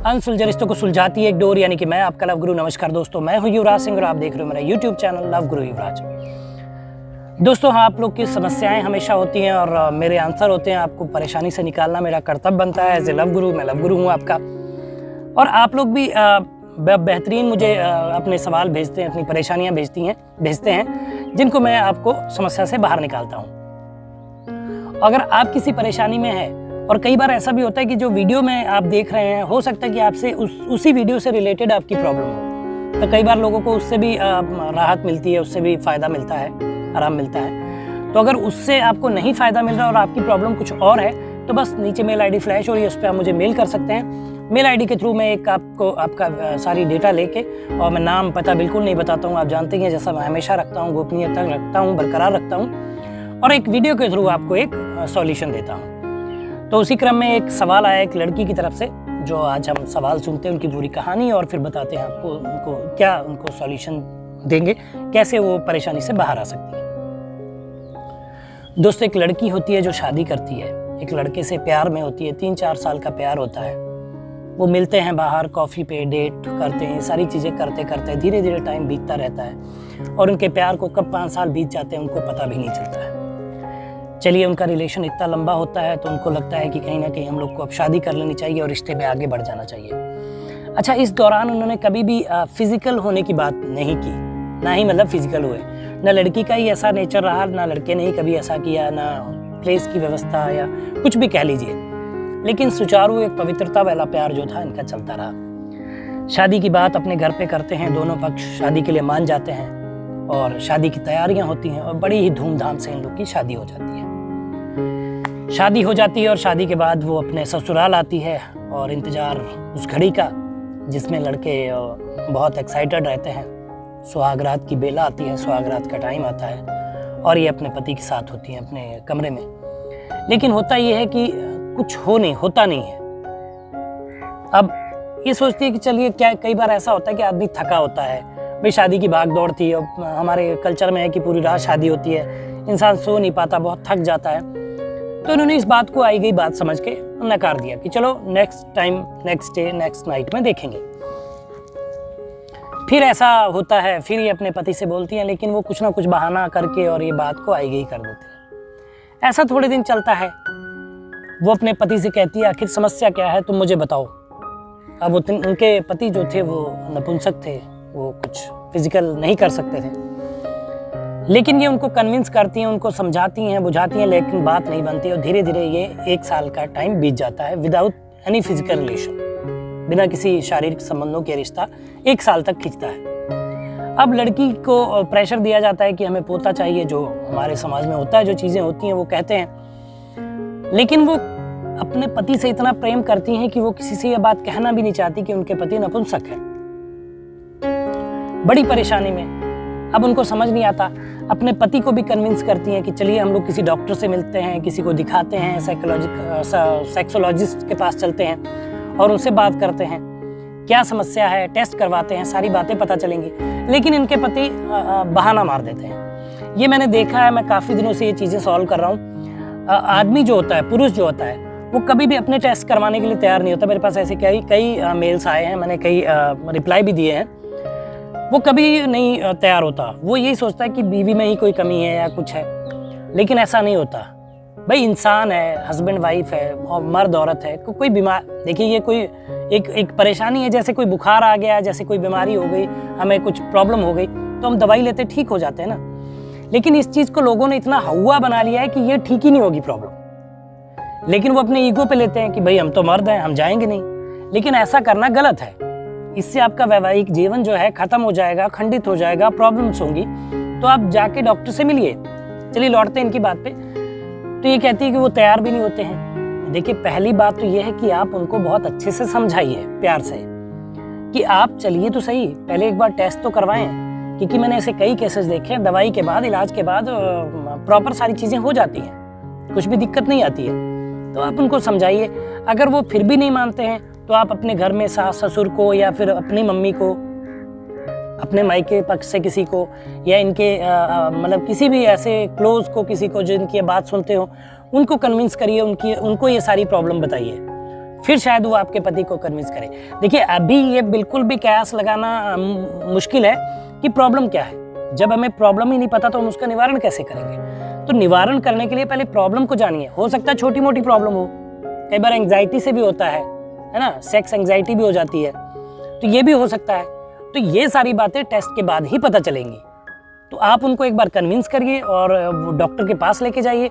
अनसुलझे रिश्तों को सुलझाती है एक डोर, यानी कि मैं आपका लव गुरु। नमस्कार दोस्तों, मैं हूं युवराज सिंह और आप देख रहे हो मेरा यूट्यूब चैनल लव गुरु युवराज। दोस्तों, हाँ, आप लोग की समस्याएं हमेशा होती हैं और मेरे आंसर होते हैं। आपको परेशानी से निकालना मेरा कर्तव्य बनता है एज ए लव गुरु। मैं लव गुरु हूँ आपका, और आप लोग भी बेहतरीन मुझे अपने सवाल भेजते हैं, अपनी परेशानियाँ भेजते हैं, जिनको मैं आपको समस्या से बाहर निकालता हूँ। अगर आप किसी परेशानी में हैं, और कई बार ऐसा भी होता है कि जो वीडियो में आप देख रहे हैं, हो सकता है कि आपसे उसी वीडियो से रिलेटेड आपकी प्रॉब्लम हो, तो कई बार लोगों को उससे भी राहत मिलती है, उससे भी फ़ायदा मिलता है, आराम मिलता है। तो अगर उससे आपको नहीं फ़ायदा मिल रहा और आपकी प्रॉब्लम कुछ और है, तो बस नीचे मेल आईडी फ्लैश हो रही है, उस पर आप मुझे मेल कर सकते हैं। मेल आईडी के थ्रू मैं आपका सारी डेटा लेके, और मैं नाम पता बिल्कुल नहीं बताता हूँ, आप जानते हैं जैसा मैं हमेशा रखता हूँ, गोपनीयता रखता हूँ, बरकरार रखता हूँ, और एक वीडियो के थ्रू आपको एक सॉल्यूशन देता हूँ। तो उसी क्रम में एक सवाल आया एक लड़की की तरफ से, जो आज हम सवाल सुनते हैं, उनकी पूरी कहानी, और फिर बताते हैं आपको उनको सॉल्यूशन देंगे, कैसे वो परेशानी से बाहर आ सकती है। दोस्तों, एक लड़की होती है जो शादी करती है, एक लड़के से प्यार में होती है, 3-4 साल का प्यार होता है। वो मिलते हैं बाहर, कॉफ़ी पे डेट करते हैं, सारी चीज़ें करते करते धीरे धीरे टाइम बीतता रहता है, और उनके प्यार को कब 5 साल बीत जाते हैं उनको पता भी नहीं चलता है। चलिए, उनका रिलेशन इतना लंबा होता है तो उनको लगता है कि कहीं ना कहीं हम लोग को अब शादी कर लेनी चाहिए और रिश्ते में आगे बढ़ जाना चाहिए। अच्छा, इस दौरान उन्होंने कभी भी फिजिकल होने की बात नहीं की, ना ही मतलब फिजिकल हुए। ना लड़की का ही ऐसा नेचर रहा, ना लड़के ने ही कभी ऐसा किया, ना प्लेस की व्यवस्था या कुछ भी कह लीजिए, लेकिन सुचारू एक पवित्रता वाला प्यार जो था इनका चलता रहा। शादी की बात अपने घर पे करते हैं, दोनों पक्ष शादी के लिए मान जाते हैं, और शादी की तैयारियां होती हैं, और बड़ी ही धूमधाम से इन लोग की शादी हो जाती है। शादी हो जाती है और शादी के बाद वो अपने ससुराल आती है, और इंतज़ार उस घड़ी का जिसमें लड़के बहुत एक्साइटेड रहते हैं। सुहाग रात की बेला आती है, सुहाग रात का टाइम आता है, और ये अपने पति के साथ होती हैं अपने कमरे में। लेकिन होता ये है कि कुछ होता नहीं है। अब ये सोचती है कि चलिए, क्या कई बार ऐसा होता है कि आदमी थका होता है, भाई शादी की भाग दौड़ थी, और हमारे कल्चर में है कि पूरी रात शादी होती है, इंसान सो नहीं पाता, बहुत थक जाता है। तो उन्होंने इस बात को आई गई बात समझ के नकार दिया कि चलो next time, next day, next night में देखेंगे। फिर ऐसा होता है, फिर ये अपने पति से बोलती हैं, लेकिन वो कुछ ना कुछ बहाना करके और ये बात को आई गई कर देते हैं। ऐसा थोड़े दिन चलता है। वो अपने पति से कहती है, आखिर समस्या क्या है, तुम मुझे बताओ। अब उनके पति जो थे वो नपुंसक थे, वो कुछ फिजिकल नहीं कर सकते थे, लेकिन ये उनको कन्विंस करती हैं, उनको समझाती हैं, बुझाती हैं, लेकिन बात नहीं बनती, और धीरे धीरे ये 1 साल का टाइम बीत जाता है विदाउट एनी फिजिकल रिलेशन, बिना किसी शारीरिक संबंधों के रिश्ता 1 साल तक खिंचता है। अब लड़की को प्रेशर दिया जाता है कि हमें पोता चाहिए, जो हमारे समाज में होता है, जो चीज़ें होती हैं वो कहते हैं, लेकिन वो अपने पति से इतना प्रेम करती हैं कि वो किसी से यह बात कहना भी नहीं चाहती कि उनके पति नपुंसक है। बड़ी परेशानी में, अब उनको समझ नहीं आता। अपने पति को भी कन्विंस करती हैं कि चलिए हम लोग किसी डॉक्टर से मिलते हैं, किसी को दिखाते हैं, सेक्सोलॉजिस्ट के पास चलते हैं और उनसे बात करते हैं, क्या समस्या है, टेस्ट करवाते हैं, सारी बातें पता चलेंगी। लेकिन इनके पति बहाना मार देते हैं। ये मैंने देखा है, मैं काफ़ी दिनों से ये चीज़ें सॉल्व कर रहा हूँ। आदमी जो होता है, पुरुष जो होता है, वो कभी भी अपने टेस्ट करवाने के लिए तैयार नहीं होता। मेरे पास ऐसे कई मेल्स आए हैं, मैंने कई रिप्लाई भी दिए हैं। वो कभी नहीं तैयार होता, वो यही सोचता है कि बीवी में ही कोई कमी है या कुछ है, लेकिन ऐसा नहीं होता। भाई इंसान है, हस्बैंड वाइफ है, और मर्द औरत है, कोई बीमार, देखिए ये कोई एक परेशानी है, जैसे कोई बुखार आ गया, जैसे कोई बीमारी हो गई, हमें कुछ प्रॉब्लम हो गई, तो हम दवाई लेते ठीक हो जाते हैं ना। लेकिन इस चीज़ को लोगों ने इतना हवा बना लिया है कि ये ठीक ही नहीं होगी प्रॉब्लम, लेकिन वो अपने ईगो पे लेते हैं कि भाई हम तो मर्द हैं, हम जाएंगे नहीं। लेकिन ऐसा करना गलत है। इससे आपका वैवाहिक जीवन जो है खत्म हो जाएगा, खंडित हो जाएगा, प्रॉब्लम्स होंगी। तो आप जाके डॉक्टर से मिलिए। चलिए, लौटते हैं इनकी बात पे। तो ये कहती है कि वो तैयार भी नहीं होते हैं। देखिए, पहली बात तो ये है कि आप उनको बहुत अच्छे से समझाइए, प्यार से, कि आप चलिए तो सही, पहले एक बार टेस्ट तो करवाएं, क्योंकि मैंने ऐसे कई केसेस देखे हैं, दवाई के बाद, इलाज के बाद प्रॉपर सारी चीज़ें हो जाती हैं, कुछ भी दिक्कत नहीं आती है। तो आप उनको समझाइए। अगर वो फिर भी नहीं मानते हैं, तो आप अपने घर में सास ससुर को, या फिर अपनी मम्मी को, अपने मायके पक्ष से किसी को, या इनके मतलब किसी भी ऐसे क्लोज को, किसी को जो इनकी बात सुनते हो, उनको कन्विंस करिए, उनको ये सारी प्रॉब्लम बताइए। फिर शायद वो आपके पति को कन्विंस करे। देखिए अभी ये बिल्कुल भी कयास लगाना मुश्किल है कि प्रॉब्लम क्या है। जब हमें प्रॉब्लम ही नहीं पता तो हम उसका निवारण कैसे करेंगे। तो निवारण करने के लिए पहले प्रॉब्लम को जानिए। हो सकता है छोटी मोटी प्रॉब्लम हो, कई बार एंग्जाइटी से भी होता है ना, सेक्स एंग्जाइटी भी हो जाती है, तो ये भी हो सकता है। तो ये सारी बातें टेस्ट के बाद ही पता चलेंगी। तो आप उनको एक बार कन्विंस करिए और डॉक्टर के पास लेके जाइए।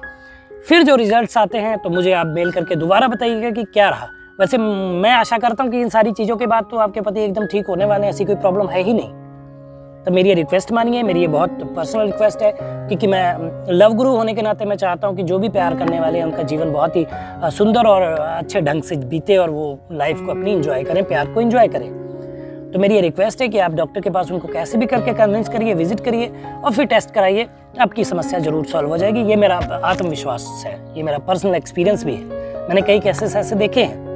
फिर जो रिजल्ट्स आते हैं तो मुझे आप मेल करके दोबारा बताइएगा कि क्या रहा। वैसे मैं आशा करता हूँ कि इन सारी चीज़ों के बाद तो आपके पति एकदम ठीक होने वाले हैं, ऐसी कोई प्रॉब्लम है ही नहीं। तो मेरी ये रिक्वेस्ट मानिए, मेरी ये बहुत पर्सनल रिक्वेस्ट है, क्योंकि मैं लव गुरु होने के नाते मैं चाहता हूँ कि जो भी प्यार करने वाले हैं उनका जीवन बहुत ही सुंदर और अच्छे ढंग से बीते और वो लाइफ को अपनी इंजॉय करें, प्यार को इंजॉय करें। तो मेरी ये रिक्वेस्ट है कि आप डॉक्टर के पास उनको कैसे भी करके कन्विंस करिए, विजिट करिए और फिर टेस्ट कराइए। आपकी समस्या जरूर सॉल्व हो जाएगी। ये मेरा आत्मविश्वास है, ये मेरा पर्सनल एक्सपीरियंस भी है। मैंने कई केसेस ऐसे देखे हैं।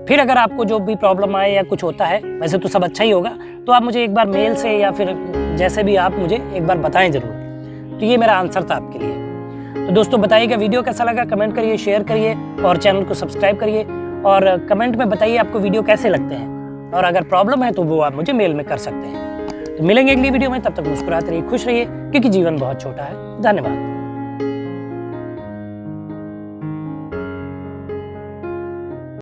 फिर अगर आपको जो भी प्रॉब्लम आए या कुछ होता है, वैसे तो सब अच्छा ही होगा, तो आप मुझे एक बार मेल से या फिर जैसे भी आप मुझे एक बार बताएं ज़रूर। तो ये मेरा आंसर था आपके लिए। तो दोस्तों बताइएगा वीडियो कैसा लगा, कमेंट करिए, शेयर करिए और चैनल को सब्सक्राइब करिए और कमेंट में बताइए आपको वीडियो कैसे लगते हैं। और अगर प्रॉब्लम है तो वो आप मुझे मेल में कर सकते हैं। तो मिलेंगे अगली वीडियो में, तब तक मुस्कुराते रहिए, खुश रहिए, क्योंकि जीवन बहुत छोटा है। धन्यवाद।